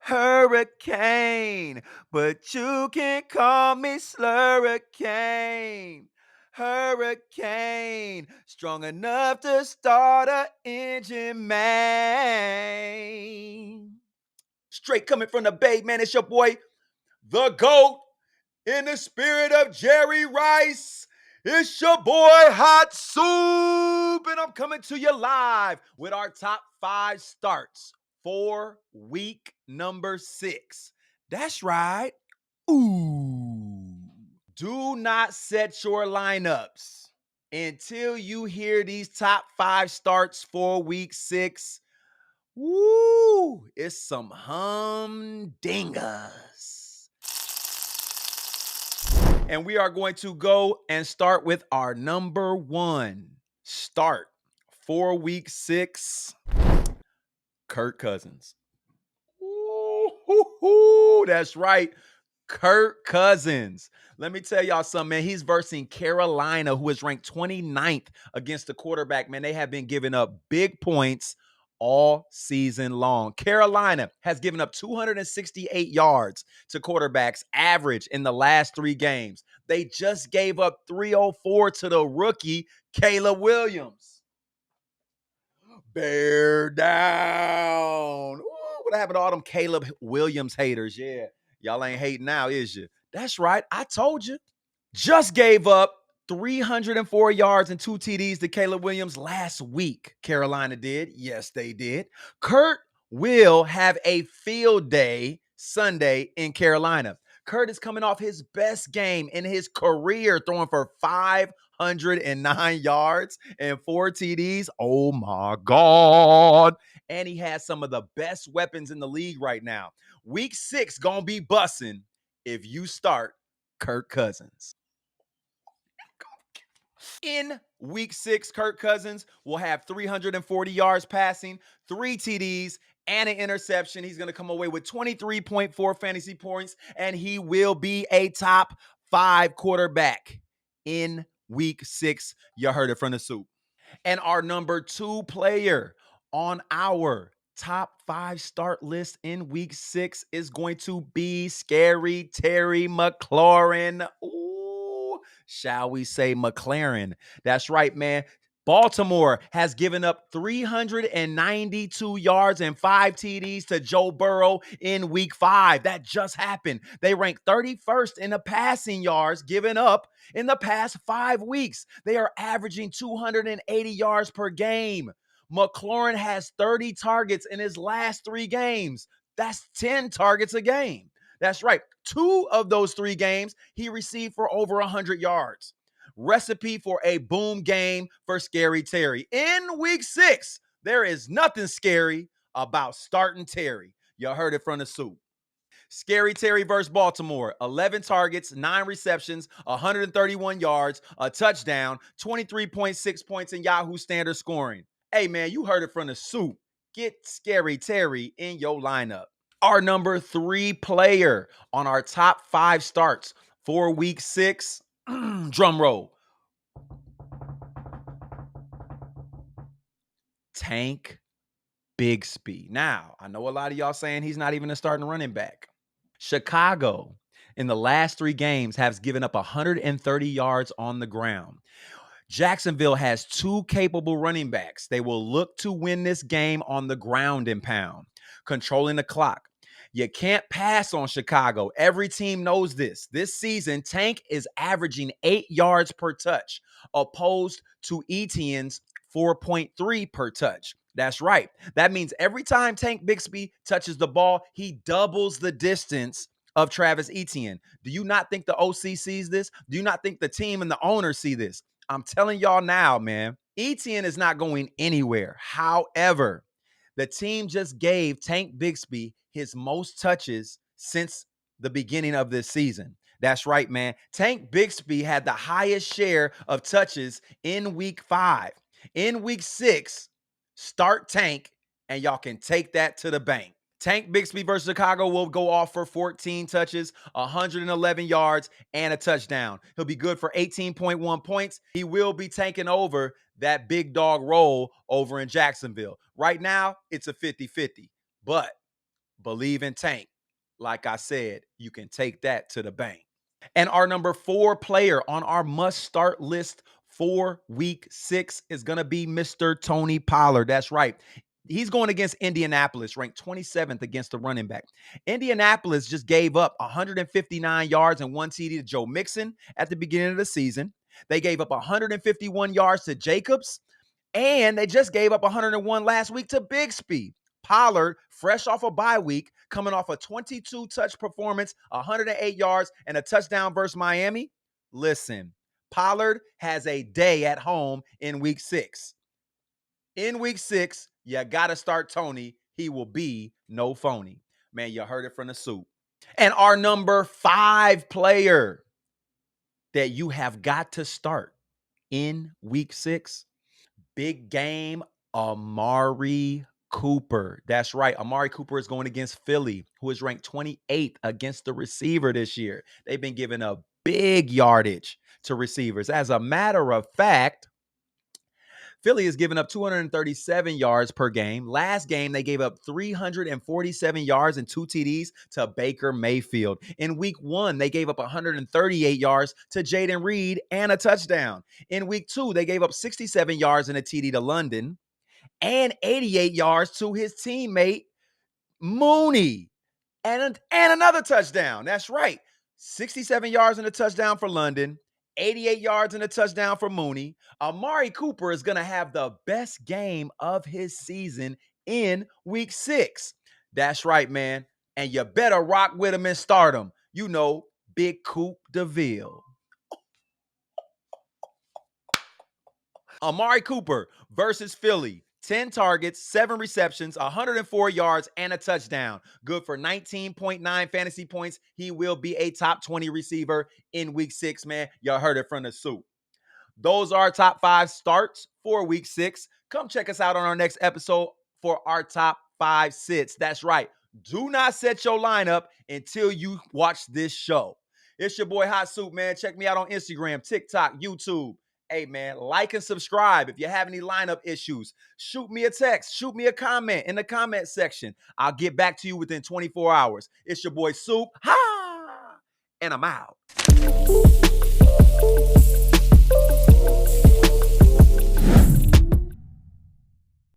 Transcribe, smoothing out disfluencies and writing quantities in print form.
Hurricane, but you can call me Slurricane. Hurricane, strong enough to start a engine, man. Straight coming from the Bay, man. It's your boy, the GOAT, in the spirit of Jerry Rice. It's your boy, Hot Soup, and I'm coming to you live with our top 5 starts for week number 6. That's right. Ooh. Do not set your lineups until you hear these top 5 starts for week 6. Woo! It's some humdingers. And we are going to go and start with our number 1 start for week 6. Kirk Cousins. Ooh, that's right. Kirk Cousins. Let me tell y'all something, man. He's versing Carolina, who is ranked 29th against the quarterback. Man, they have been giving up big points all season long. Carolina has given up 268 yards to quarterbacks average in the last 3 games. They just gave up 304 to the rookie, Caleb Williams. Bear down. Ooh, what happened to all them Caleb Williams haters? Yeah, y'all ain't hating now, is you? That's right. I told you. Just gave up 304 yards and 2 TDs to Caleb Williams last week. Carolina did. Yes, they did. Kurt will have a field day Sunday in Carolina. Kurt is coming off his best game in his career, throwing for 509 yards and 4 TDs. Oh my God. And he has some of the best weapons in the league right now. Week 6 gonna be bussing if you start Kirk Cousins. In week 6, Kirk Cousins will have 340 yards passing, 3 TDs, and an interception. He's going to come away with 23.4 fantasy points, and he will be a top 5 quarterback in week 6. You heard it from the soup. And our number 2 player on our top 5 start list in week 6 is going to be Scary Terry McLaurin. Ooh, shall we say McLaren? That's right, man. Baltimore has given up 392 yards and 5 TDs to Joe Burrow in week 5. That just happened. They ranked 31st in the passing yards given up in the past 5 weeks. They are averaging 280 yards per game. McLaurin has 30 targets in his last 3 games. That's 10 targets a game. That's right. 2 of those 3 games, he received for over 100 yards. Recipe for a boom game for Scary Terry. In week 6, there is nothing scary about starting Terry. You heard it from the soup. Scary Terry versus Baltimore. 11 targets, 9 receptions, 131 yards, a touchdown, 23.6 points in Yahoo standard scoring. Hey, man, you heard it from the soup. Get Scary Terry in your lineup. Our number 3 player on our top 5 starts for week 6. Drum roll. Tank Bigsby. Now, I know a lot of y'all saying he's not even a starting running back. Chicago, in the last 3 games, has given up 130 yards on the ground. Jacksonville has 2 capable running backs. They will look to win this game on the ground and pound, controlling the clock. You can't pass on Chicago. Every team knows this. This season, Tank is averaging 8 yards per touch, opposed to Etienne's 4.3 per touch. That's right. That means every time Tank Bigsby touches the ball, he doubles the distance of Travis Etienne. Do you not think the OC sees this? Do you not think the team and the owner see this? I'm telling y'all now, man, Etienne is not going anywhere. However, the team just gave Tank Bigsby his most touches since the beginning of this season. That's right, man. Tank Bigsby had the highest share of touches in week 5. In week 6, start Tank, and y'all can take that to the bank. Tank Bigsby versus Chicago will go off for 14 touches, 111 yards, and a touchdown. He'll be good for 18.1 points. He will be taking over that big dog role over in Jacksonville. Right now, it's a 50-50. But Believe in Tank. Like I said, you can take that to the bank. And our number 4 player on our must-start list for week 6 is going to be Mr. Tony Pollard. That's right. He's going against Indianapolis, ranked 27th against the running back. Indianapolis just gave up 159 yards and 1 TD to Joe Mixon at the beginning of the season. They gave up 151 yards to Jacobs, and they just gave up 101 last week to Bigsby. Pollard, fresh off a bye week, coming off a 22-touch performance, 108 yards, and a touchdown versus Miami. Listen, Pollard has a day at home in week 6. In week 6, you got to start Tony. He will be no phony. Man, you heard it from the soup. And our number 5 player that you have got to start in week 6, big game, Amari Cooper. That's right. Amari Cooper is going against Philly, who is ranked 28th against the receiver this year. They've been giving a big yardage to receivers. As a matter of fact, Philly has given up 237 yards per game. Last game, they gave up 347 yards and 2 TDs to Baker Mayfield. In week 1, they gave up 138 yards to Jaden Reed and a touchdown. In week 2, they gave up 67 yards and a TD to London and 88 yards to his teammate Mooney and another touchdown. That's right. 67 yards and a touchdown for London, 88 yards and a touchdown for Mooney. Amari Cooper is going to have the best game of his season in week 6. That's right, man. And you better rock with him and start him. You know, Big Coop DeVille. Amari Cooper versus Philly. 10 targets, 7 receptions, 104 yards, and a touchdown. Good for 19.9 fantasy points. He will be a top 20 receiver in week 6, man. Y'all heard it from the soup. Those are our top 5 starts for week 6. Come check us out on our next episode for our top 5 sits. That's right. Do not set your lineup until you watch this show. It's your boy Hot Soup, man. Check me out on Instagram, TikTok, YouTube. Hey, man, like and subscribe. If you have any lineup issues, shoot me a text, shoot me a comment in the comment section. I'll get back to you within 24 hours. It's your boy Soup, and I'm out.